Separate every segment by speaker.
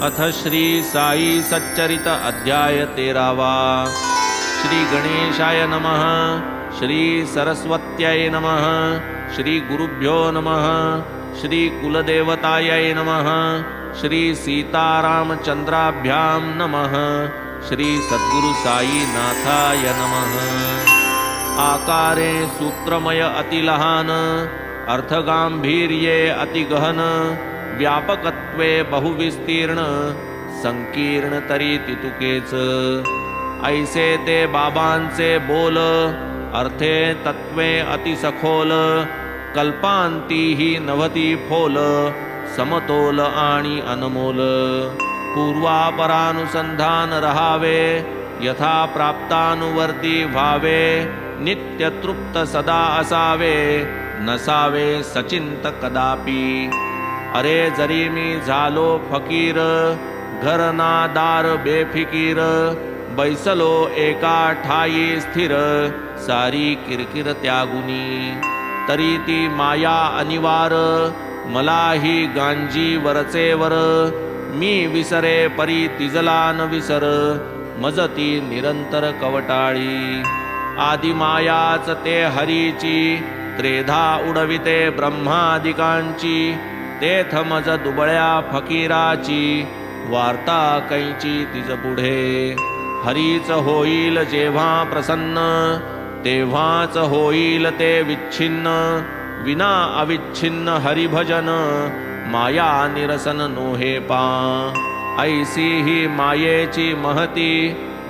Speaker 1: अथ श्री साई सच्चरित अध्याय 13वा। श्री गणेशाय नमः। श्री सरस्वत्यै नमः। श्री गुरुभ्यो नमः। श्री कुलदेवतायै नमः। श्री सीतारामचंद्राभ्यां नमः। श्री सद्गुरु साई नाथाय नमः। आकारे सूत्रमय अतिलहान, अर्थगांभीर्ये अतिगहन, व्यापकत्वे बहुविस्तीर्ण, संकीर्ण तरी तितुकेच। ऐसे ते बाबांचे बोल, अर्थे तत्वे अतिसखोल, कल्पांती ही नभती फोल, समतोल आणि अनमोल। पूर्वापरानुसंधान रहावे, यथा प्राप्तानुवर्ती व्हावे, नित्य तृप्त सदा असावे, नसावे सचिंत कदापि। अरे जरी मी झालो फकीर, घर ना दार बेफिकीर, बैसलो एका ठाई स्थिर, सारी किरकिर त्यागुनी। तरी ती माया अनिवार, मलाही गांजी वरचे वर, मी विसरे परी तिजला न विसर, मजती निरंतर कवटाळी। आदिमायाच ते हरीची, त्रेधा उडविते ब्रह्मादिकांची, तेथ मज दुबळ्या फकीराची, वार्ता कैची तिज पुढे। हरीच होईल जेव्हा प्रसन्न, तेव्हाच होईल ते विच्छिन्न, विना अविच्छिन्न हरिभजन, माया निरसन नोहे पा। ऐसी ही मायेची महती,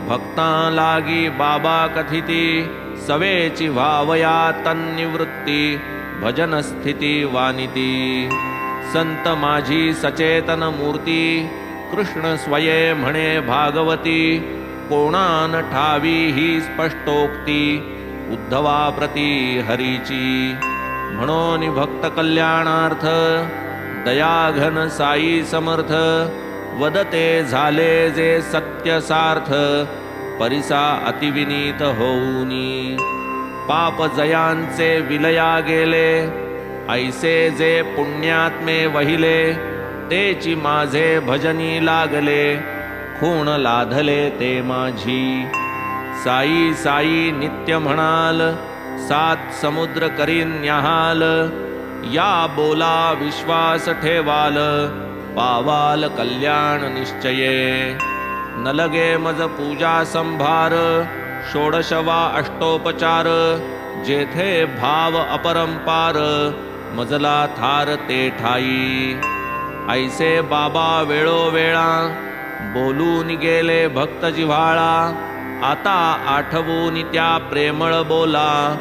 Speaker 1: भक्ता लागी बाबा कथिती, सवेची व्हावया तन्निवृत्ती, भजन स्थिती वानिती। संत माझी सचेतन मूर्ती, कृष्ण स्वये म्हणे भागवती, कोणान ठावी ही स्पष्टोक्ती, उद्धवा प्रती हरीची। म्हणून भक्त कल्याणार्थ, दयाघन साई समर्थ, वदते झाले जे सत्य सार्थ, परिसा अतिविनीत होऊनी। पाप जयांचे विलया गेले, ऐसे जे पुण्यात्मे वहिले, तेची माझे भजनी लागले, खूण लाधले ते माझी। साई साई नित्य म्हणाल, सात समुद्र करीन न्याहाल, या बोला विश्वास ठेवाल, पावाल कल्याण निश्चये। न लगे मज पूजा संभार, षोडशवा अष्टोपचार, जेथे भाव अपरंपार, मजला थार ते ठाई। ऐसे बाबा वेळोवेळा, बोलून गेले भक्त जिव्हाळा, आता आठवून त्या प्रेमळ बोला,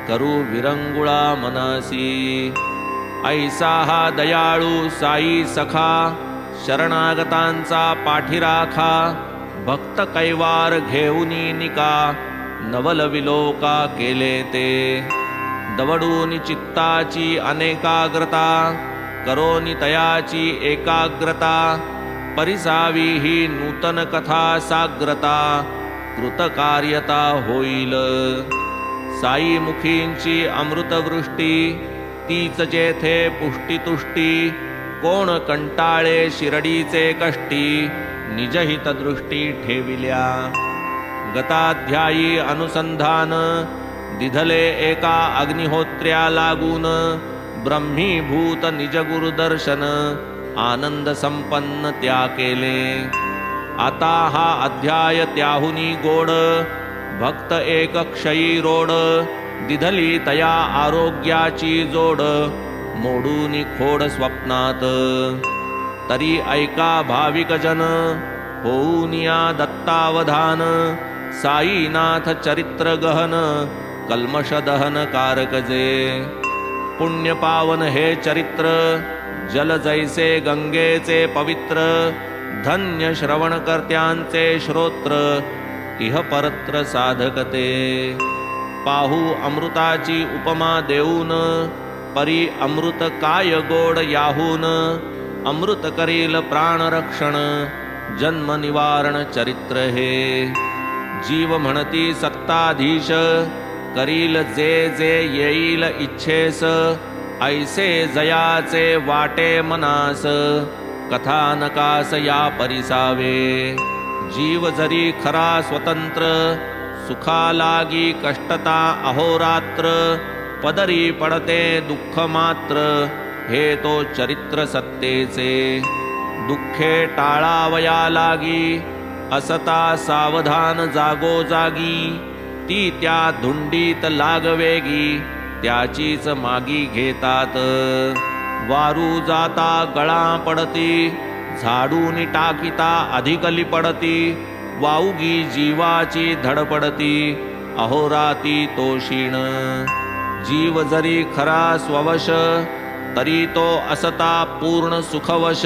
Speaker 1: करू विरंगुळा मनासी। ऐसा हा दयाळू साई सखा, शरणागतांचा पाठीराखा, भक्त कैवार घेऊनी निका, नवल विलोका केले ते। दवडून चित्ताची अनेकाग्रता, करोनी तयाची एकाग्रता, परिसावी ही नूतन कथा साग्रता, कृतकार्यता होईल। साई मुखींची अमृतवृष्टी, तीच जेथे पुष्टीतुष्टी, कोण कंटाळे शिरडीचे कष्टी, निजहित दृष्टी ठेविल्या। गताध्यायी अनुसंधान, दिधले एका अग्निहोत्र्या लागून, ब्रह्मीभूत निज गुरुदर्शन, आनंद संपन्न त्या केले। आता हा अध्याय त्याहुनी गोड, भक्त एक क्षयी रोड, दिधली तया आरोग्याची जोड, मोडूनी खोड स्वप्नात। तरी ऐका भाविक जन, होऊन या दत्तावधान, साईनाथ चरित्र गहन, कल्मष दहन कारकजे। पुण्य पावन हे चरित्र, जल जैसे गंगेचे पवित्र, धन्य श्रवणकर्त्यांचे श्रोत्र, इह परत्र साधकते। पाहू अमृताची उपमा देऊन, परी अमृत काय गोड याहून, अमृत करील प्राणरक्षण, जन्म निवारण चरित्र हे। जीव म्हणती सत्ताधीश, करील जे जे येईल इच्छेस, ऐसे जयाचे वाटे मनास, कथानकास या परिसावे. जीव जरी खरा स्वतंत्र, सुखा लागी कष्टता अहोरात्र. पदरी पडते दुःख मात्र, हे तो चरित्र सत्तेचे. दुःखे टाळावया लागी, असता सावधान जागोजागी. ती त्या धुंडीत लागवेगी, त्याचीच मागी घेतात. वारू जाता गळा पडती, झाडून टाकिता अधिकली पडती. वाऊगी जीवाची धडपडती, अहोराती तो क्षीण. जीव जरी खरा स्ववश, तरी तो असता पूर्ण सुखवश.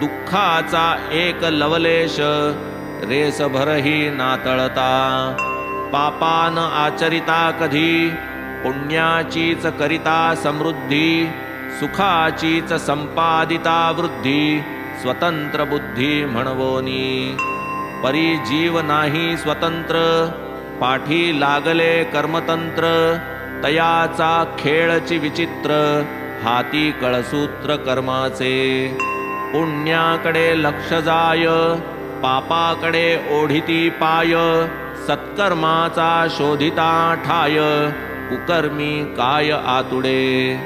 Speaker 1: दुःखाचा एक लवलेश, रेसभरही नातळता. पापान आचरिता कधी, पुण्याचीच करिता समृद्धी. सुखाचीच संपादिता वृद्धी, स्वतंत्र बुद्धी म्हणवोनी. परी जीव नाही स्वतंत्र, पाठी लागले कर्मतंत्र. तयाचा खेळची विचित्र, हाती कळसूत्र कर्माचे. पुण्याकडे लक्ष जाय, पापाकडे ओढिती पाय. सत्कर्माचा शोधिता ठाय, कुकर्मी काय आतुडे.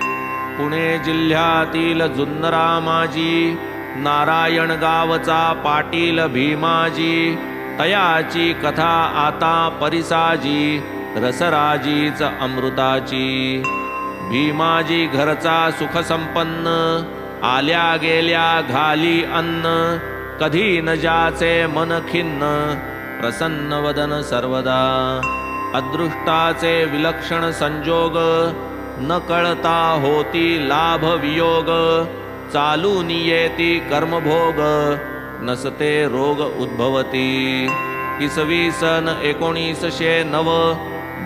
Speaker 1: पुणे जिल्ह्यातील जुन्नरा माजी, नारायण गावचा पाटील भीमाजी. तयाची कथा आता परिसाजी, रसराजीच अमृताची. भीमाजी घरचा सुख संपन्न, आल्या गेल्या घाली अन्न. कधी न जाचे मन खिन्न, प्रसन्न वदन सर्वदा. अदृष्टाचे विलक्षण संजोग, न कळता होती लाभ वियोग. चालून येती कर्मभोग, नसते रोग उद्भवती. 1909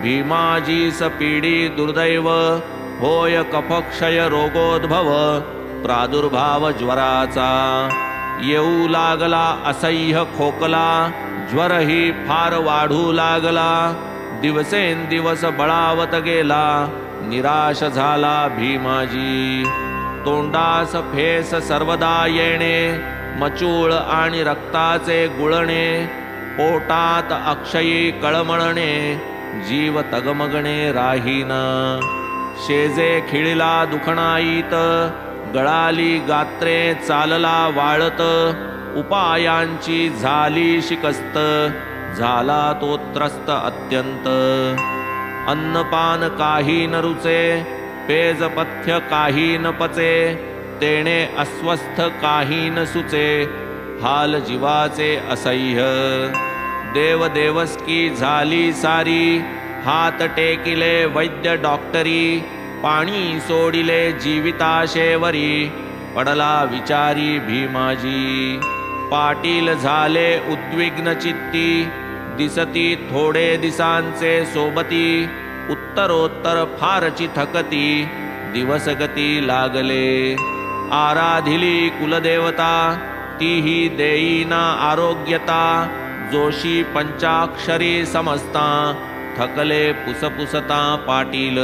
Speaker 1: भीमाजीस पीडी दुर्दैव. होय कफक्षय रोगोद्भव, प्रादुर्भाव ज्वराचा. येऊ लागला असह्य खोकला, ज्वरही फार वाढू लागला. दिवसेंदिवस बळावत गेला, निराश झाला भीमाजी. तोंडास फेस सर्वदा येणे, मचूळ आणि रक्ताचे गुळणे. पोटात अक्षयी कळमळणे, जीव तगमगणे राहीना. शेजे खिळीला दुखणाईत, गळाली गात्रे चालला वाळत. उपायांची झाली शिकस्त, झाला तो त्रस्त अत्यंत. अन्नपान काही न रुचे, पेज पथ्य काही न पचे. तेणे अस्वस्थ काही न सुचे, हाल जीवाचे असह्य. देव देवस्की झाली सारी, हात टेकिले वैद्य डॉक्टरी. पाणी सोडिले जीविताशेवरी, पडला विचारी भीमाजी. पाटील झाले उद्विग्न चित्ती, दिसती थोडे दिसांचे सोबती. उत्तरोत्तर फारची थकती, दिवसगती लागले. आराधिली कुलदेवता, तीही देईना आरोग्यता. जोशी पंचाक्षरी समजता, थकले पुसपुसता पाटील.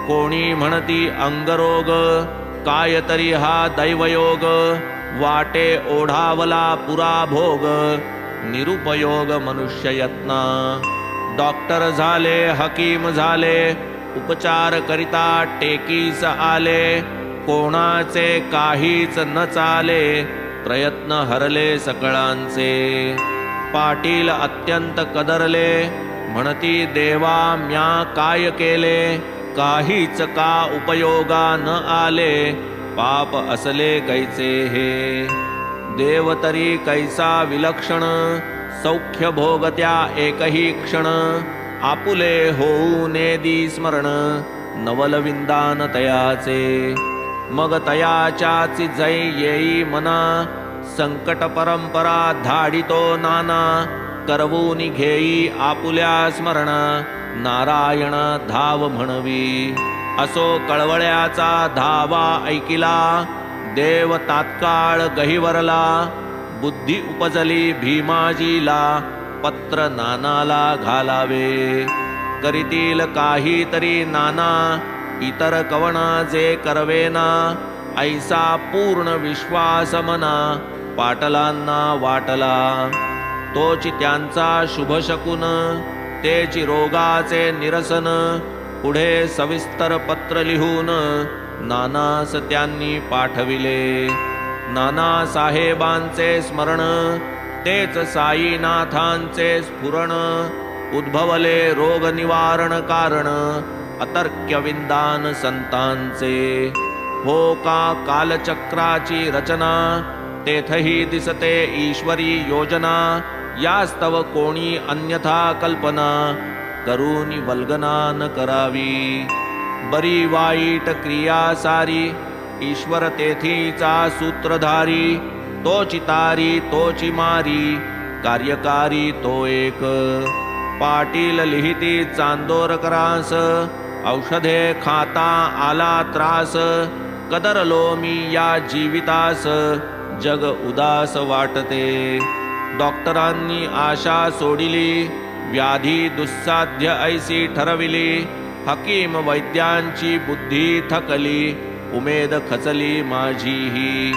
Speaker 1: कोणी म्हणती अंगरोग, काय तरी हा दैवयोग. वाटे ओढावला पुरा भोग, निरुपयोग मनुष्य यत्ना. डॉक्टर झाले हकीम झाले, उपचार करिता टेकीस आले. कोणाचे काहीच न चाले, प्रयत्न हरले सकळांचे. पाटील अत्यंत कदरले, म्हणती देवा म्या काय केले. काहीच का उपयोगा न आले, पाप असले कैचे हे. देव तरी कैसा विलक्षण, सौख्य भोगत्या एकही क्षण. आपुले होऊ नेदी स्मरण, नवलविंदान तयाचे. मग तयाच्याची जै येई मना, संकट परंपरा धाडितो नाना. करवूनी घेई आपुल्या स्मरण, नारायण धाव म्हणवी. असो कळवळ्याचा धावा ऐकिला, देव तात्काळ गहिवरला. बुद्धी उपजली भीमाजीला, पत्र नानाला घालावे. करीतील काहीतरी नाना, इतर कवना जे करवेना. ऐसा पूर्ण विश्वास मना पाटलांना वाटला. तोची त्यांचा शुभ शकून तेची रोगाचे निरसन. पुढे सविस्तर पत्र लिहून नानास त्यांनी पाठविले. नाना साहेबांचे स्मरण तेच साईनाथांचे स्फुरण. उद्भवले रोग निवारण कारण अतर्क्य विंदान संतांचे. हो का कालचक्राची रचना तेथही दिसते ईश्वरी योजना. यास्तव कोणी अन्यथा कल्पना करूनी वल्गना न करावी. बरी वाईट क्रिया सारी ईश्वर तेथीचा सूत्रधारी. तोची तारी तोची मारी कार्यकारी तो एक. पाटील लिहिती चांदोरकरास औषधे खाता आला त्रास. कदरलो मी या जीवितास जग उदास वाटते. डॉक्टरांनी आशा सोडिली व्याधी दुस्साध्य ऐसी ठरविली. हकीम वैद्यांची बुद्धी थकली उमेद खचली माझीही.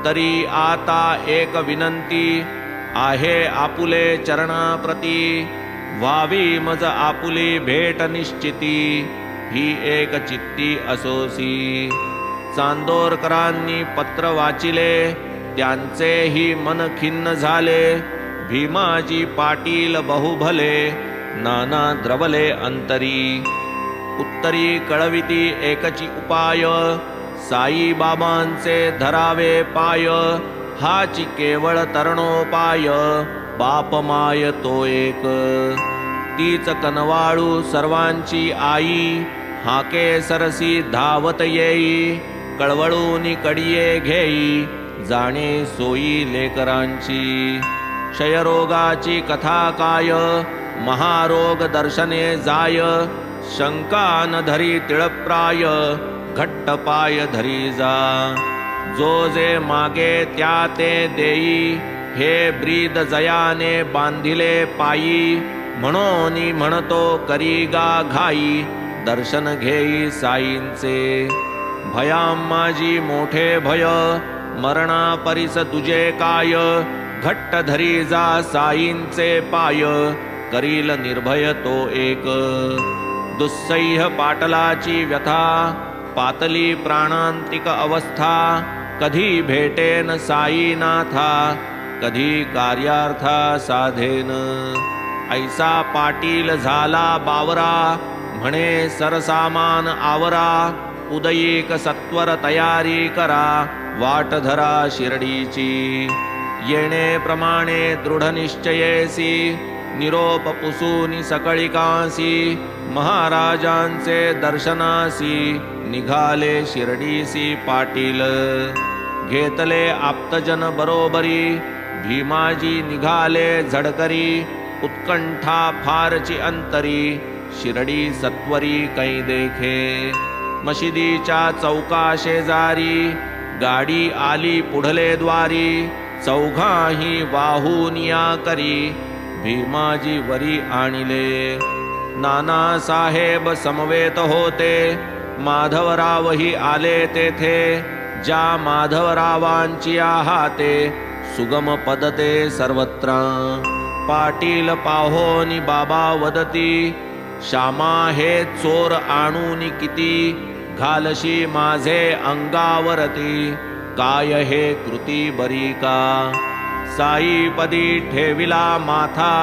Speaker 1: तरी आता एक विनंती आहे आपुले चरणाप्रती. व्हावी मज आपुली भेट निश्चिती ही एक चित्ती असोसी. चांदोरकरांनी पत्र वाचिले त्यांचेही मन खिन्न झाले. भीमाजी पाटील बहुभले नाना द्रवले अंतरी. उत्तरी कळविती एकची उपाय साई बाबांचे धरावे पाय. हाची केवळ तरणोपाय बाप माय तो एक. तीच कनवाळू सर्वांची आई हाके सरसी धावत येई. कळवळूनी कडिये घेई जाणे सोयी लेकरांची. क्षयरोगाची कथा काय महारोग दर्शने जाय. शंका न धरी तिळप्राय घट्ट पाय धरी जा. जो जे मागे त्या ते देई हे ब्रीद जयाने बांधिले पायी. म्हणोनी म्हणतो करी गा घाई दर्शन घेई साईंचे. भयाम्माजी मोठे भय मरणा परिस तुझे काय. घट्ट धरी जा साईंचे पाय करील निर्भय तो एक. दुस्सह्य पाटलाची व्यथा पातली प्राणांतिक अवस्था. कधी भेटेन साईनाथा कधी कार्यार्था साधेन. ऐसा पाटील झाला बावरा म्हणे सरसामान आवरा. उदयिक सत्वर तयारी करा वाट धरा शिर्डीची. येणे प्रमाणे दृढ निश्चयेसी निरोप पुसूनी सकळिकासी. महाराजांचे दर्शनासी निघाले शिर्डीसी पाटील. घेतले आप्तजन बरोबरी भीमाजी निघाले झडकरी. उत्कंठा फारची अंतरी शिर्डी सत्वरी कै देखे. मशिदीच्या चौका शेजारी गाडी आली पुढले द्वारी. चौघाही वाहूनिया करी भीमाजी वरी आणिले. नाना साहेब समवेत होते माधवरावही आले तेथे. ज्या माधवरावांची हाते सुगम पदते सर्वत्र. पाटील पाहोनी बाबा वदती श्यामा हे चोर आणूनी किती. घालशी माझे अंगावरती काय हे कृती बरी का. साईपदी ठेविला माथा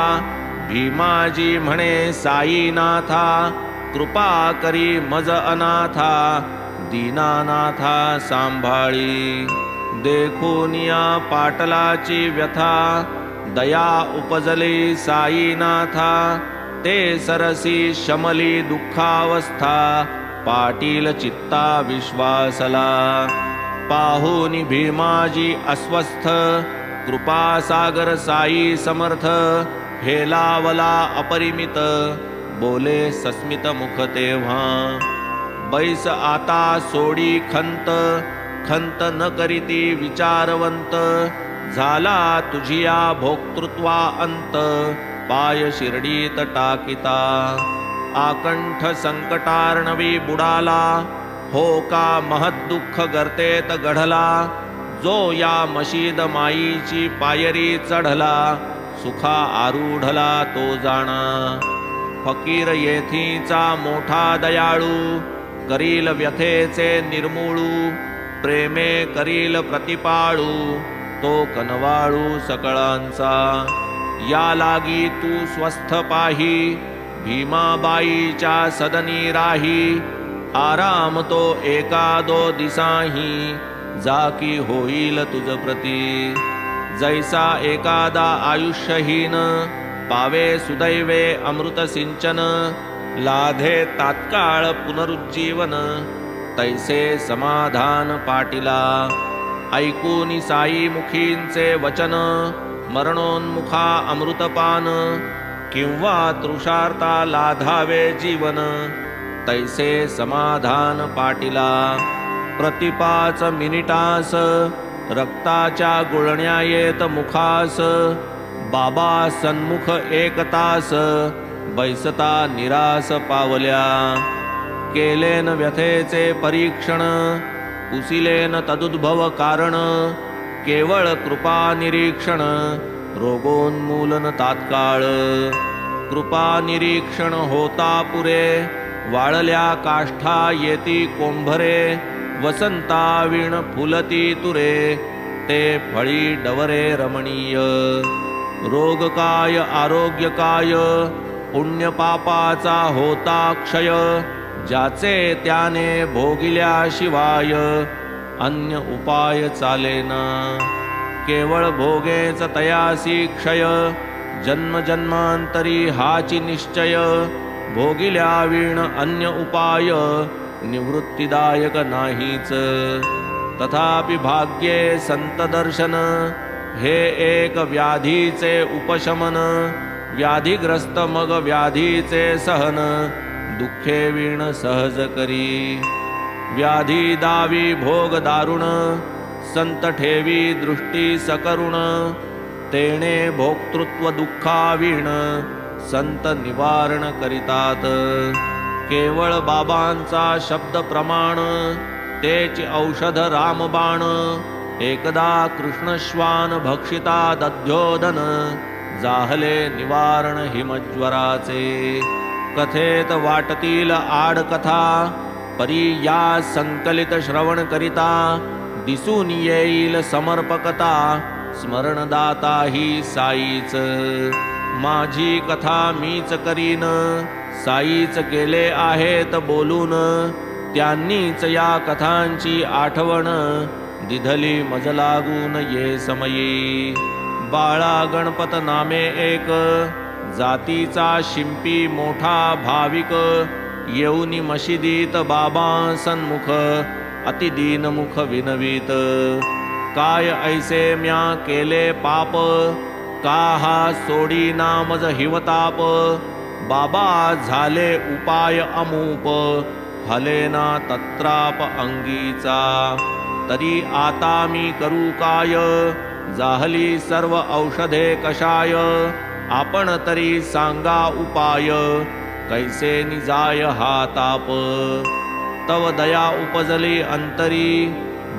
Speaker 1: भीमाजी म्हणे साईनाथा. कृपा करी मज अनाथा दीनानाथा सांभाळी. देखूनिया पाटलाची व्यथा दया उपजली साईनाथा. ते सरसी शमली दुःखावस्था पाटील चित्ता विश्वासला. पाहुनी भीमाजी अस्वस्थ कृपा सागर साई समर्थ. हेलावला अपरिमित बोले सस्मित मुख तेव्हा. बैस आता सोडी खंत खंत न करीती विचारवंत. झाला तुझिया भोक्तृत्वा अंत पाय शिर्डीत टाकिता. आकंठ संकटार्णवी बुडाला हो का महद्दुःख गर्तेत गढला, जो या मशीद माईची पायरी चढला, सुखा आरूढला तो जाणा. फकीर येथीचा मोठा दयाळू, करील व्यथेचे निर्मूळू, प्रेमे करील प्रतिपाळू, तो कनवाळू सकळांचा. या लागी तू स्वस्थ पाही, भीमाबाईच्या सदनी राही, आराम तो एकादो दिसाही, जाकी होईल तुझ प्रती. जैसा एकादा आयुष्यहीन, पावे सुदैवे अमृत सिंचन, लाधे तात्काळ पुनरुज्जीवन, तैसे समाधान पाटीला. ऐकूनी साई मुखींचे वचन, मरणोन्मुखा अमृतपान, किंवा तृषार्ता लाधावे जीवन, तैसे समाधान पाटीला. प्रति 5 मिनिटास रक्ताच्या गुळण्या येत मुखास, बाबा सन्मुख 1 तास, बैसता निरास पावल्या. केलेन व्यथेचे परीक्षण, पुसिलेन तदुद्भव कारण, केवळ कृपा निरीक्षण, रोगोन्मूलन तात्काळ. कृपा निरीक्षण होता पुरे, वाळल्या काष्ठा येती कोंभरे, वसंतावीण फुलती तुरे, ते फळी डवरे रमणीय. रोग काय आरोग्य काय, पुण्य पापाचा होता क्षय, ज्याचे त्याने भोगिल्याशिवाय, अन्य उपाय चालेना. केवळ भोगेच तयासी क्षय, जन्म जन्मांतरी हाची निश्चय, भोगिल्यावीण अन्य उपाय, निवृत्तीदायक नाहीच. तथापि भाग्ये संत दर्शन, हे एक व्याधीचे उपशमन. व्याधिग्रस्त मग व्याधीचे सहन, दुःखे वीण सहज करी. व्याधी दावी भोग दारुण, संत ठेवी दृष्टी सकरुण, तेणे भोक्तृत्व दुःखावीण, संत निवारण करितात. केवळ बाबांचा शब्द प्रमाण, तेच औषध रामबाण. एकदा कृष्णश्वान भक्षिता दध्योदन, जाहले निवारण हिमज्वराचे. कथेत वाटतील आड कथा, परी या संकलित श्रवण करिता, दिसून येईल समर्पकता, स्मरणदाता ही साईच. माझी कथा मीच करीन, साईच केले आहेत बोलून. त्यांनीच या कथांची आठवण, दिधली मज लागून ये समयी. बाळा गणपत नामे एक, जातीचा शिंपी मोठा भाविक. येऊनी मशिदीत बाबा सन्मुख, अतिदीनमुख विनवीत. काय ऐसे म्या केले पाप, का हा सोडी नामज हिवताप. बाबा झाले उपाय अमूप, हलेना तत्राप अंगीचा. तरी आता मी करू काय, जाहली सर्व औषधे कशाय. आपण तरी सांगा उपाय, कैसे निजाय हा ताप. तव दया उपजली अंतरी,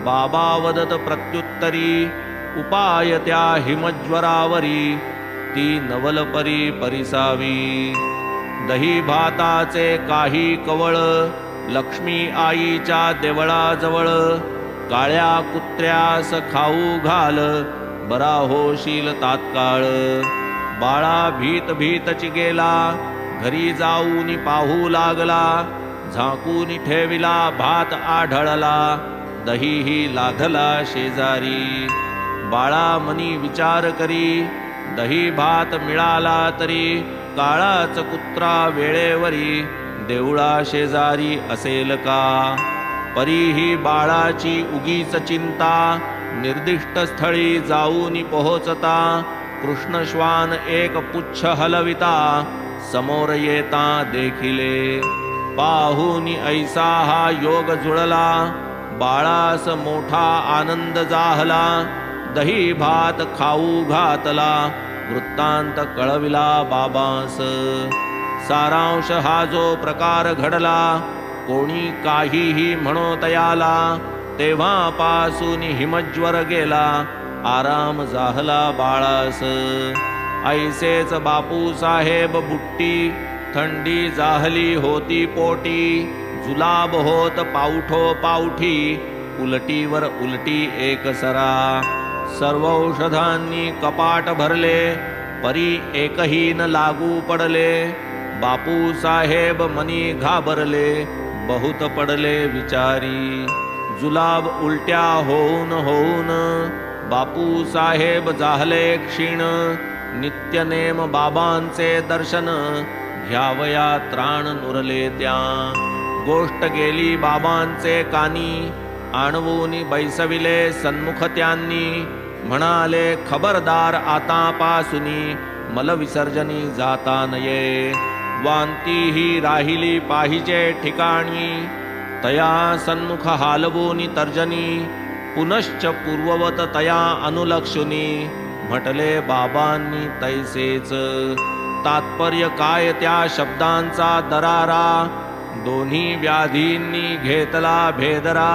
Speaker 1: बाबा वदत प्रत्युत्तरी. उपाय त्या हिमज्वरावरी, ती नवलपरी परिसावी. दही भाताचे काही कवळ, लक्ष्मी आईच्या देवळाजवळ. काळ्या कुत्र्यास खाऊ घाल, बरा होशील तात्काळ. बाळा भीत भीतची गेला, घरी जाऊन पाहू लागला. झाकून ठेविला भात आढळला, दहीही लाधला शेजारी. बाळा मनी विचार करी, दही भात मिळाला तरी. काळाच कुत्रा वेळेवरी, देवळा शेजारी असेल का. परीही बाळाची उगीच चिंता, निर्दिष्ट स्थळी जाऊन पोहोचता. कृष्णश्वान एक पुच्छ हलविता, समोर येता देखिले. पाहून ऐसा हा योग जुळला, बाळास मोठा आनंद जाहला. दही भात खाऊ घातला, वृत्तांत कळविला बाबांस. सारांश हा जो प्रकार घडला, कोणी काहीही म्हणो तयाला, तेव्हापासून हिमज्वर गेला, आराम झाला बाळास. ऐसेच बापू साहेब बुट्टी, थंडी जाहली होती पोटी, जुलाब होत पाऊठो पाऊठी, उलटीवर उलटी एकसरा. सर्व औषधांनी कपाट भरले, परी एकही न लागू पडले. बापू साहेब मनी घाबरले, बहुत पडले विचारी. जुलाब उलट्या होऊन होऊन, बापू साहेब जाहले क्षीण. नित्यनेम बाबांचे दर्शन, घ्यावया त्राण नुरले त्या. गोष्ट गेली बाबांचे कानी, आणवून बैसविले सन्मुख त्यांनी. म्हणाले खबरदार आतापासुनी, मलविसर्जनी जाता नये. वांती ही राहिली पाहिजे ठिकाणी, तया सन्मुख हालवून तर्जनी. पुनश्च पूर्ववत तया अनुलक्षुनी, म्हटले बाबांनी तैसेच. तात्पर्य काय त्या शब्दांचा दरारा, दोन्ही व्याधींनी घेतला भेदरा.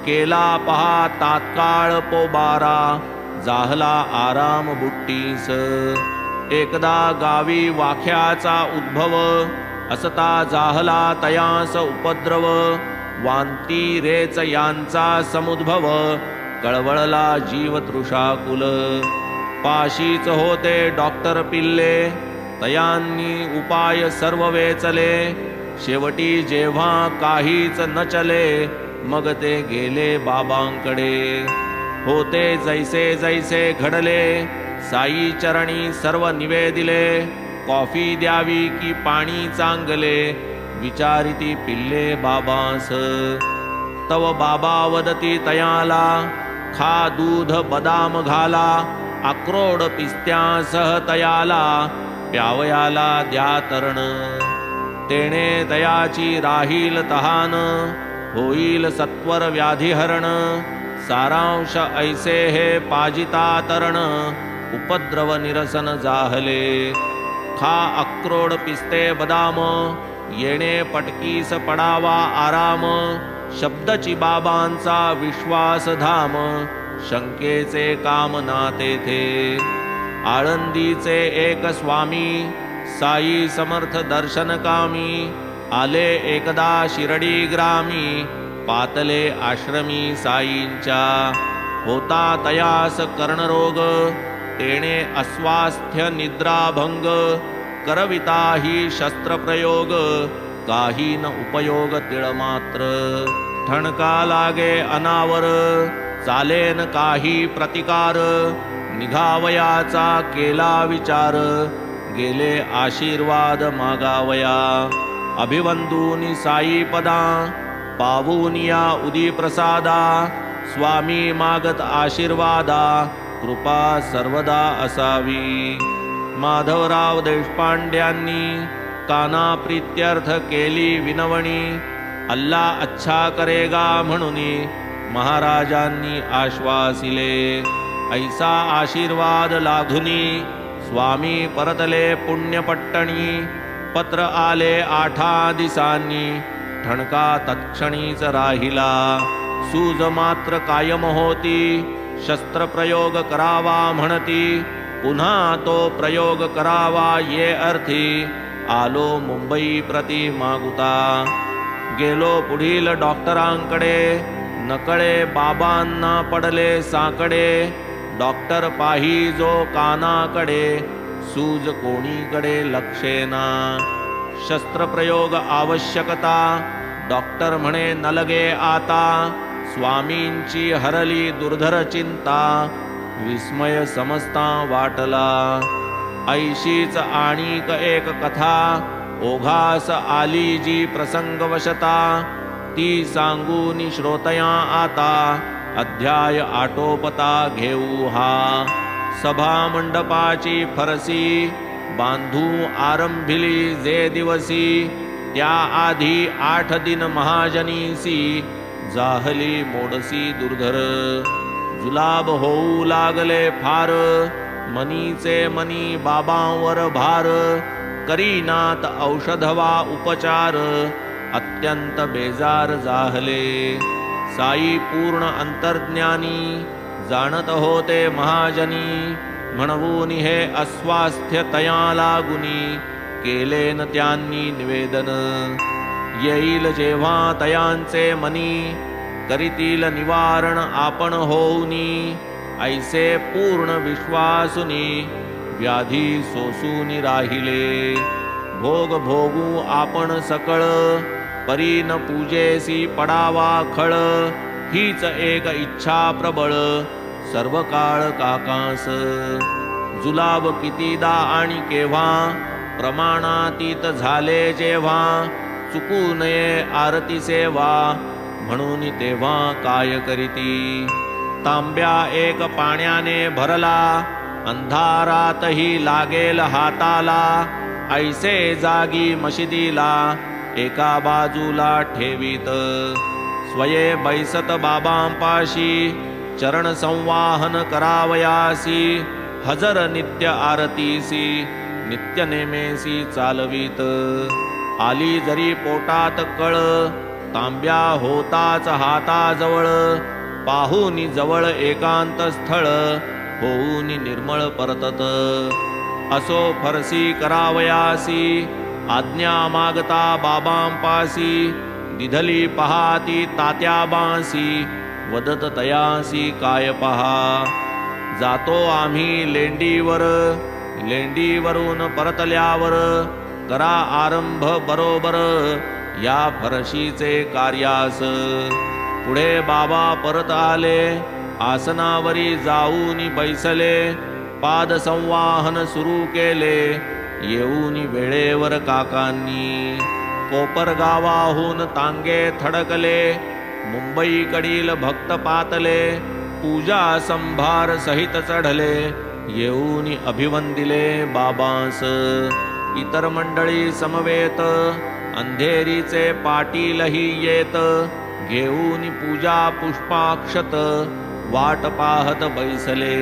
Speaker 1: केला पहा तात्काळ पोबारा, जाहला आराम बुट्टीस. एकदा गावी वाख्याचा उद्भव, असता जाहला तयास उपद्रव. वांती रेच यांचा समुद्भव, कळवळला जीव तृषाकुल. पाशीच होते डॉक्टर पिल्ले, तयांनी उपाय सर्व वेचले. शेवटी जेव्हा काहीच न चले, मग ते गेले बाबांकडे. होते जैसे जैसे घडले, साई चरणी सर्व निवेदिले. कॉफी द्यावी की पाणी चांगले, विचारिती पिल्ले बाबांस. तव बाबा वदती तयाला, खा दूध बदाम घाला. अक्रोड पिस्त्यासह तयाला, प्यावयाला द्या तरण. तेणे तयाची राहील तहान, होईल सत्वर व्याधिहरण. सारांश ऐसे हे पाजिता तरण, उपद्रव निरसन जाहले. खा अक्रोड पिस्ते बदाम, येणे पटकीस पडावा आराम. शब्दची बाबांचा विश्वास धाम, शंकेचे काम ना तेथे. आळंदीचे एक स्वामी, साई समर्थ दर्शन कामी. आले एकदा शिरडी ग्रामी, पातले आश्रमी साईंच्या. होता तयास कर्णरोग, तेणे अस्वास्थ्य निद्राभंग. करविता ही शस्त्रप्रयोग, काही न उपयोग तिळमात्र. ठणका लागे अनावर, चालेन काही प्रतिकार. निघावयाचा केला विचार, गेले आशीर्वाद मागावया. अभिवंदूनी साई पदा, पावूनिया उदी प्रसादा. स्वामी मागत आशीर्वादा, कृपा सर्वदा असावी. माधवराव देशपांड्यांनी काना प्रीत्यर्थ केली विनवणी. अल्ला अच्छा करेगा म्हणूनी, महाराजांनी आश्वासिले. ऐसा आशीर्वाद लाधुनी, स्वामी परतले पुण्यपट्टणी. पत्र आले 8 दिसांनी, ठणका तत्क्षणीच राहिला. सूज मात्र कायम होती, शस्त्रप्रयोग करावा म्हणती. पुन्हा तो प्रयोग करावा ये अर्थी, आलो मुंबई प्रति मागुता. गेलो पुढील डॉक्टरांकडे, नकळे बाबांना पडले साकडे. डॉक्टर पाही जो कानाकडे, सूज कोणीकडे लक्षेना. शस्त्रप्रयोग आवश्यकता, डॉक्टर म्हणे नलगे आता. स्वामींची हरली दुर्धर चिंता, विस्मय समजता वाटला. ऐशीच आणिक एक कथा, ओघास आली जी प्रसंगवशता. ती सांगूनी श्रोतया आता, अध्याय आटोपता घेऊ हा. सभा मंडपाची फरसी, बांधू आरंभिली जे दिवसी. त्या आधी 8 दिन महाजनीसी, जाहली मोडसी दुर्धर. जुलाब होऊ लागले फार, मनीचे मनी बाबांवर भार. करीनात औषधवा उपचार, अत्यंत बेजार जाहले. साई पूर्ण अंतर्ज्ञानी जाणत होते महाजनी. म्हणून हे अस्वास्थ्य तया लागुनी केलेन त्यांनी निवेदन. येईल जेव्हा तयांचे मनी करीतील निवारण आपण होऊनी. ऐसे पूर्ण विश्वासुनी व्याधी सोसूनी राहिले. भोग भोगू आपण सकळ परी न पूजेसी पडावा खळ. हीच एक इच्छा प्रबळ सर्व काळ काकास. जुलाब कितीदा आणि केव्हा प्रमाणातीत झाले जेव्हा. चुकू नये आरती सेवा म्हणून तेव्हा काय करीती. तांब्या एक पाण्याने भरला अंधारातही लागेल हाताला. ऐसे जागी मशिदीला एका बाजूला ठेवीत. स्वये बैसत बाबांपाशी चरण संवाहन करावयासी. हजर नित्य आरतीसी नित्य नेमेसी चालवीत. आली जरी पोटात कळ तांब्या होताच हाताजवळ. पाहुनी जवळ एकांत स्थळ होऊन निर्मळ परतत. असो फरसी करावयासी आज्ञा मागता बाबांपासी. दिधली पहाती तात्या बांसी वदत तयासी काय पहा. जातो आम्ही लेंडीवर लेंडीवरून परतल्यावर. करा आरंभ बरोबर या फरशीचे कार्यास. पुढे बाबा परत आले आसनावरी जाऊन बैसले. पाद संवाहन सुरू केले येऊन वेळेवर काकांनी. कोपर गावाहून तांगे थडकले मुंबईकडील भक्त पातले. पूजा संभार सहित चढले येऊन अभिवंदिले बाबांस. इतर मंडळी समवेत अंधेरीचे पाटीलही येत. घेऊन पूजा पुष्पाक्षत वाट पाहत बैसले.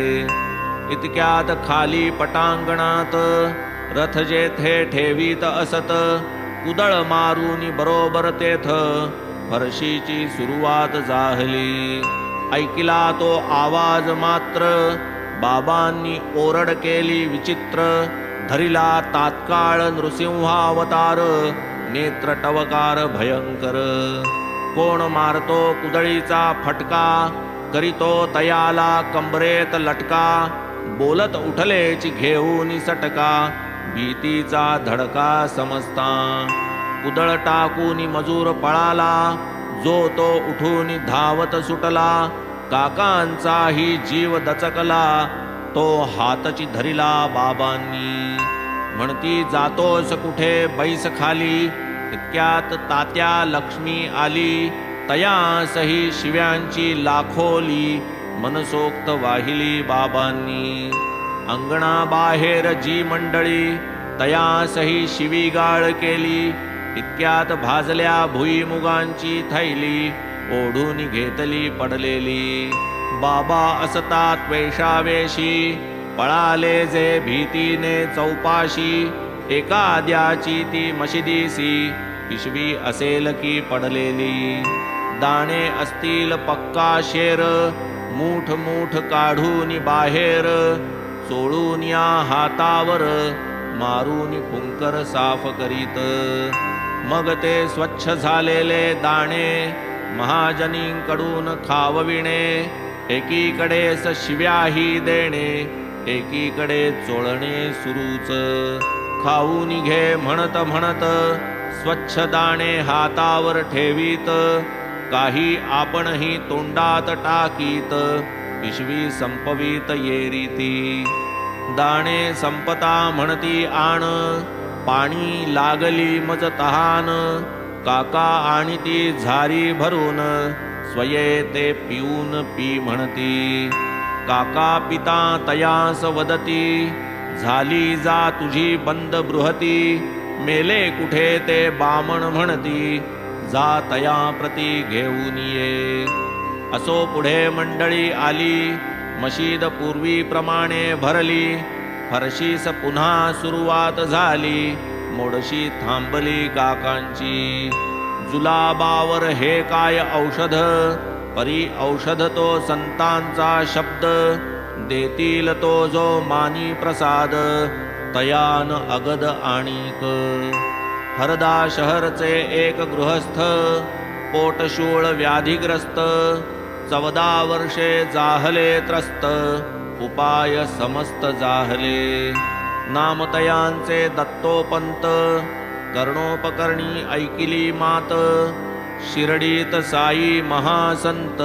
Speaker 1: इतक्यात खाली पटांगणात रथ जेथे ठेवीत असत. कुदळ मारून बरोबर तेथ फरशीची सुरुवात जाहली. ऐकिला तो आवाज मात्र बाबांनी ओरड केली विचित्र. धरिला तात्काळ नृसिंहावतार नेत्र टवकार भयंकर. कोण मारतो कुदळीचा फटका करीतो तयाला कंबरेत लटका. बोलत उठलेची घेऊन सटका भीतीचा धडका समजता. कुदळ टाकून मजूर पळाला जो तो उठून धावत सुटला. काकांचाही जीव दचकला तो हातची धरिला बाबांनी. म्हणती जातोस कुठे बैस खाली. इतक्यात तात्या लक्ष्मी आली. तयासही शिव्यांची लाखोली मनसोक्त वाहिली बाबांनी. अंगणाबाहेर जी मंडळी तयासही शिवीगाळ केली. इतक्यात भाजल्या भुईमुगांची थैली ओढून घेतली पडलेली. बाबा असता त्वेषावेशी पळाले जे भीतीने चौपाशी. एकाद्याची ती मशिदीसी पिशवी असेल की पडलेली. दाणे असतील पक्का शेर मूठ मूठ काढून बाहेर. चोळून या हातावर मारून फुंकर साफ करीत. मग ते स्वच्छ झालेले दाणे महाजनींकडून खावविणे. एकीकडेच शिव्याही देणे एकीकडे चोळणे सुरूच. खाऊन घे म्हणत म्हणत स्वच्छ दाणे हातावर ठेवीत. काही आपणही तोंडात टाकीत पिशवी संपवीत येरीती. दाणे संपता म्हणती आण पाणी लागली मज तहान. काका आणि ती झारी भरून स्वये ते पिऊन पी म्हणती. काका पिता तयास वदती झाली जा तुझी बंद बृहती. मेले कुठे ते बामण म्हणती जा तया प्रती घेऊन ये. असो पुढे मंडळी आली मशीद पूर्वीप्रमाणे भरली. फरशीस पुन्हा सुरुवात झाली मोडशी थांबली काकांची. जुलाबावर हे काय औषध, परी औषध तो संतांचा शब्द, देतील तो जो मानी प्रसाद, तयान अगद आणिक. हरदा शहरचे एक गृहस्थ, पोटशूळ व्याधिग्रस्त, 14 वर्षे जाहले त्रस्त, उपाय समस्त जाहले. नामतयांचे दत्तोपंत, कर्णोपकर्णी ऐकिली मात, शिरडीत साई महासंत,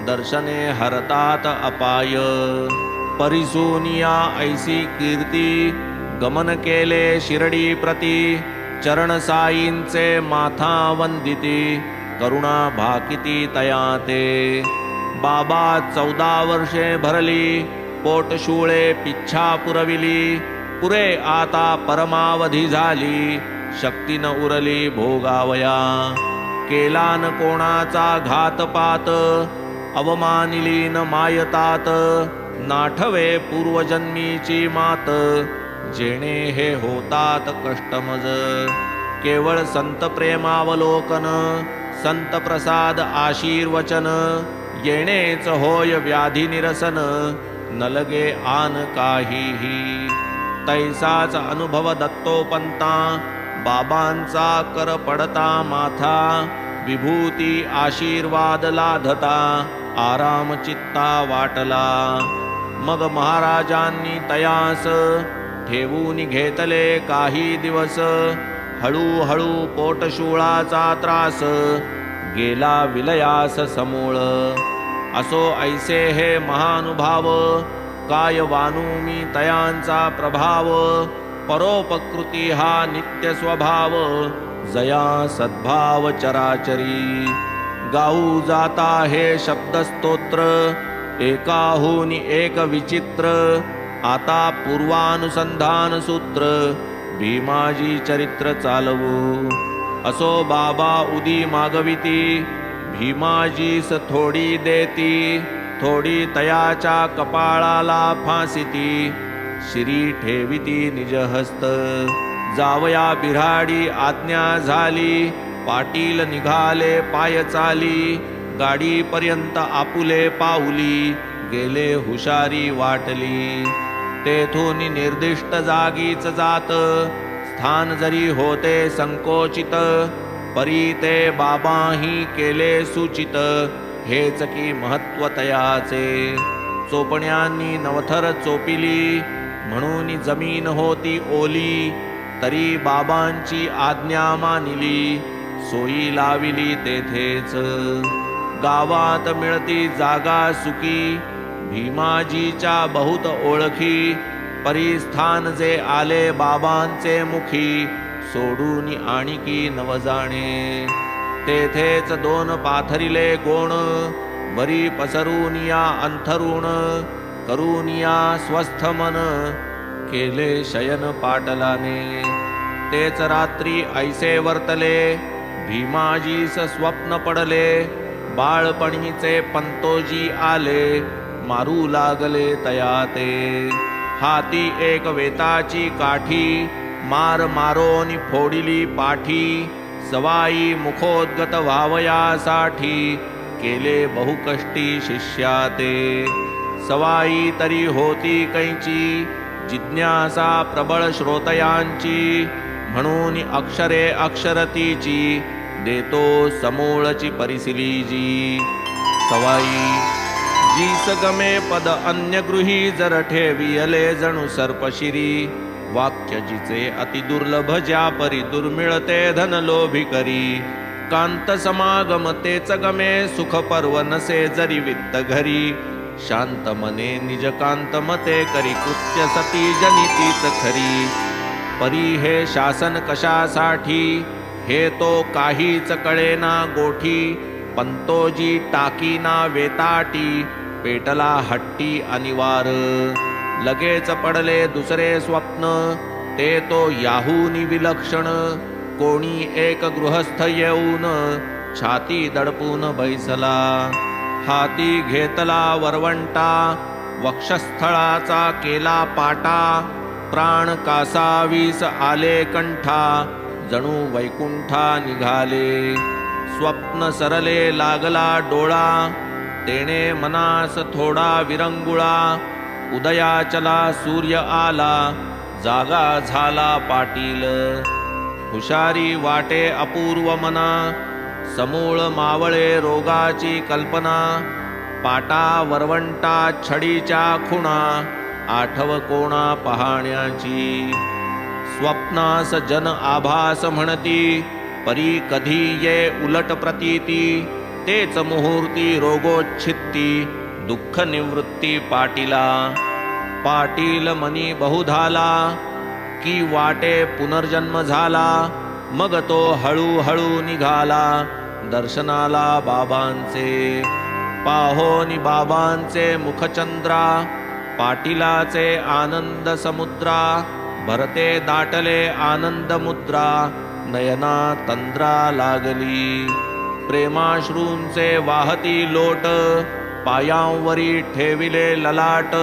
Speaker 1: दर्शने हरतात अपाय. परिसूनिया ऐसी कीर्ती, गमन केले शिरडी प्रती, चरण साईंचे माथा वंदिती, करुणा भाकिती तया ते. बाबा 14 वर्षे भरली, पोटशूळे पिच्छा पुरविली, पुरे आता परमावधी झाली, शक्ती न उरली भोगावया. केला न कोणाचा घातपात, अवमानिली न मायतात, नाठवे पूर्वजन्मीची मात, जेणे हे होतात कष्टमज. केवळ संत प्रेमावलोकन, संत प्रसाद आशीर्वचन, येणेच होय व्याधी निरसन, न लगे आन काहीही. तैसाच अनुभव दत्तोपंता, बाबांचा कर पडता माथा, विभूती आशीर्वाद लाधता, आराम चित्ता वाटला. मग महाराजांनी तयास, ठेवून घेतले काही दिवस, हळूहळू पोटशूळाचा त्रास, गेला विलयास समूळ. असो ऐसे हे महानुभाव, काय वानू मी तयांचा प्रभाव, परोपकृती हा नित्य स्वभाव, जया सद्भाव चराचरी. गाऊ जाता हे शब्दस्तोत्र, एकाहून एक विचित्र, आता पूर्वानुसंधान सूत्र, भीमाजी चरित्र चालवू. असो बाबा उदी मागविती, भीमाजीस थोडी देती, थोडी तयाच्या कपाळाला फासिती, शिरी ठेविती निजहस्त. जावया बिऱ्हाडी आज्ञा झाली, पाटील निघाले पाय चाली, गाडीपर्यंत आपुले पाऊली, गेले हुशारी वाटली. तेथून निर्दिष्ट जागीच जात, स्थान जरी होते संकोचित, परी ते बाबाही केले सूचित, हेच की महत्व तयाचे. चोपण्यांनी नवथर चोपिली, म्हणून जमीन होती ओली, तरी बाबांची आज्ञा मानिली, सोयी लाविली तेथेच. गावात मिळती जागा सुखी, भीमाजीच्या बहुत ओळखी, परिस्थान जे आले बाबांचे मुखी, सोडून आणिकी नव जाणे. तेथेच 2 पाथरिले गोण, वरी पसरून या अंथरुण, करून या स्वस्थ मन, केले शयन पाटलाने. तेच रात्री ऐसे वर्तले, भीमाजीस स्वप्न पडले, बाळपणीचे पंतोजी आले, मारू लागले तयाते. हाती एक वेताची काठी, मार मारोनी फोडिली पाठी, सवाई मुखोद्गत व्हावयासाठी, केले बहुकष्टी शिष्याते. सवाई तरी होती कैची, जिज्ञासा प्रबळ श्रोतयांची, म्हणून अक्षरे अक्षरतीची, देतो समूळची परिसिलीजी. सवाई जी सगमे पद अन्य गृही, जर ठेवियले जणू सर्पशिरी, वाक्य जिचे अति दुर्लभ ज्या परी, दुर्मिळते धन लोभी करी. कांत समागम तेच गमे, सुख पर्व नसे जरी वित्त घरी, शांत मने निज कांत मते, करी कृत्य सती जनितीच खरी. परी हे शासन कशासाठी, हे तो काहीच कळेना गोठी, पंतोजी टाकीना वेताटी, पेटला हट्टी अनिवार. लगेच पडले दुसरे स्वप्न, ते तो याहूनी विलक्षण, कोणी एक गृहस्थ येऊन, छाती दडपून बैसला. हाती घेतला वरवंटा, वक्षस्थळाचा केला पाटा, प्राण कासावीस आले कंठा, जणू वैकुंठा निघाले. स्वप्न सरले लागला डोळा, तेणे मनास थोडा विरंगुळा. उदयाचला सूर्य आला, जागा झाला पाटील. हुशारी वाटे अपूर्व मना, समूळ मावळे रोगाची कल्पना. पाटा वरवंटा छडीच्या खुणा, आठव कोणा पाहण्याची. स्वप्नास जन आभास म्हणती, परी कधी ये उलट प्रतीती. तेच मुहूर्ती रोगोच्छित्ती, दुःख निवृत्ती पाटीला. पाटील मनी बहुधाला, की वाटे पुनर्जन्म झाला. मग तो हळूहळू निघाला, दर्शनाला बाबांचे. पाहोनी बाबांचे मुखचंद्रा, पाटीलाचे आनंद समुद्रा. भरते दाटले आनंद मुद्रा, नयना तंद्रा लागली. प्रेमाश्रूंचे वाहती लोट, पायांवरी ठेविले ललाट.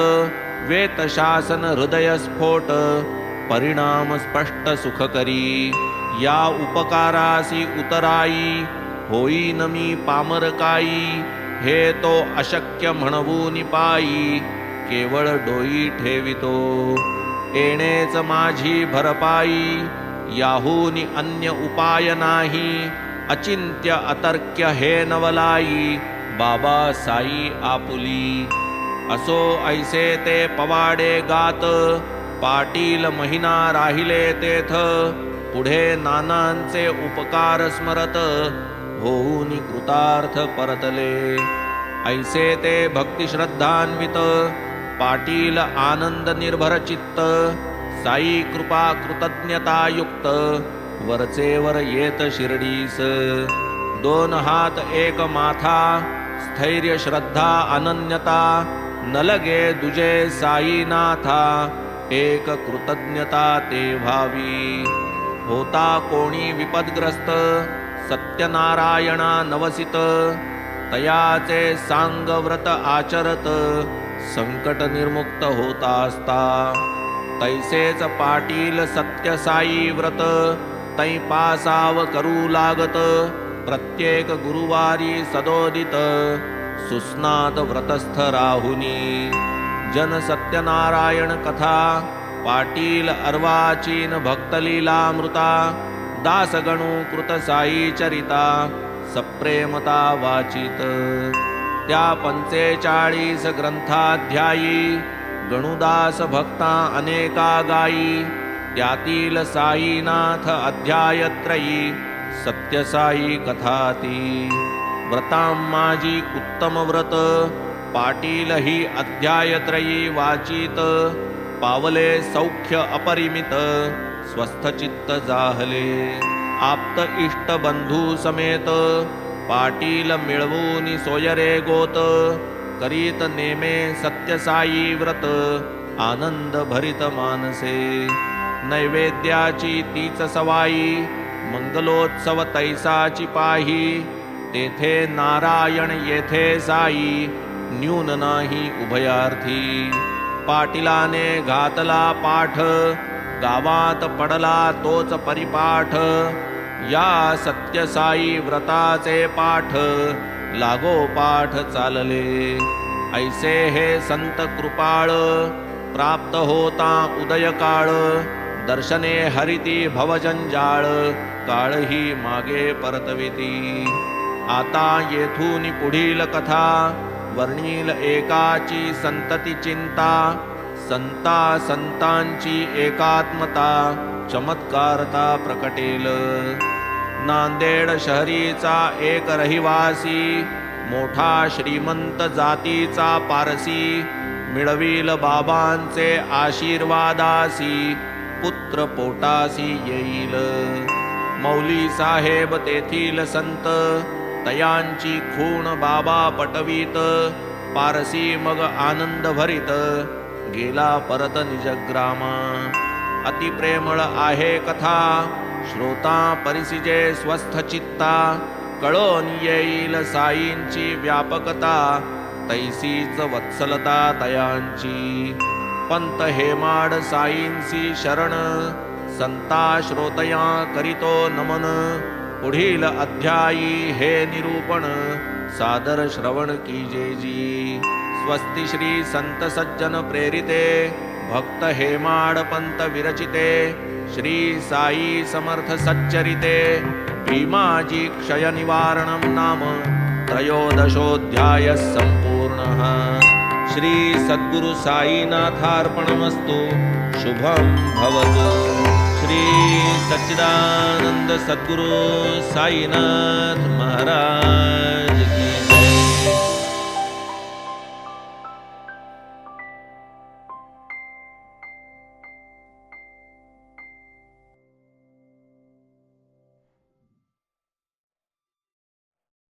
Speaker 1: वेत शासन हृदय स्फोट, परिणाम स्पष्ट सुख करी. या उपकारासी उतराई, होईन मी पामर काई. हे तो अशक्य म्हणवून पायी, केवळ डोई ठेवितो. येणेच माझी भरपाई, याहूनी अन्य उपाय नाही. अचिंत्य अतर्क्य हे नवलाई, बाबा साई आपुली. असो ऐसे ते पवाडे गात, पाटील महिना राहिले तेथ. पुढे नानांचे उपकार स्मरत, होऊनी कृतार्थ परतले. ऐसे ते भक्ती श्रद्धान्वित, पाटील आनंद निर्भर चित्त. साई कृपा कृतज्ञतायुक्त, वरचेवर येत शिर्डीस. दोन हात एक माथा, स्थैर्य श्रद्धा अनन्यता. न लगे दुजे साईनाथा, एक कृतज्ञता ते भावी. होता कोणी विपदग्रस्त, सत्यनारायणा नवसित. तयाचे सांग व्रत आचरत, संकट निर्मुक्त होता असता. तैसेच पाटील सत्य साई व्रत, तै पासाव करू लागत. प्रत्येक गुरुवारी सदोदित, सुस्नात व्रतस्थ राहुनी. जन सत्यनारायण कथा, पाटील अर्वाचीन भक्तलीलामृता. दासगणू कृत साई चरिता, सप्रेमता वाचित. त्या 45 ग्रंथाध्यायी, गणुदास भक्ता अनेका गायी. त्यातील साईनाथ अध्यायत्रयी, सत्यसाई कथाती. व्रतां माझी उत्तम व्रत, पाटील ही अध्यायत्रयी वाचित. पावले सौख्य अपरिमित, स्वस्थ चित्त जाहले. आप्त इष्ट बंधू समेत, पाटील मिळवून सोयरे गोत. करीत नेमे सत्यसाई व्रत, आनंद भरित मानसे. नैवेद्याची तीच सवाई, मंगलोत्सव तैसाची पाही. तेथे नारायण येथे साई, न्यून नाही उभयार्थी. पाटीलाने घातला पाठ, गावात पडला तोच परिपाठ. या सत्यसाई व्रताचे पाठ, लागोपाठ चालले. ऐसे हे संत कृपाळ, प्राप्त होता उदय काळ. दर्शने हरिती भवजंजाळ, काळही मागे परतविती. आता येथून पुढील कथा, वर्णील एकाची संतती चिंता. संता संतांची एकात्मता, चमत्कारता प्रकटेल. नांदेड शहरीचा एक रहिवासी, मोठा श्रीमंत जातीचा पारसी. मिळवील बाबांचे आशीर्वादासी, पुत्र पोटासी येईल. मौली साहेब तेथील संत, तयांची खूण बाबा पटवीत. पारसी मग आनंद भरित, गेला परत निजग्रामा. अति प्रेमळ आहे कथा, श्रोता परिसिजे स्वस्थ चित्ता. कळोन येईल साईंची व्यापकता, तैसीच वत्सलता तयांची. पंत हेमाड साईंसी शरण, संता श्रोतया करीतो नमन पुढील अध्यायी हे निरूपण सादर श्रवण कीजेजी स्वस्ति श्री संत सज्जन प्रेरिते भक्त हेमाड पंत विरचिते श्री साई समर्थ सच्चरिते भीमाजी क्षय निवारणं नाम त्रयोदशोऽध्यायः सम्पूर्णः श्री सद्गुरु साईनाथार्पणमस्तु शुभं भवतु श्री सच्चिदानंद सद्गुरु साईनाथ महाराज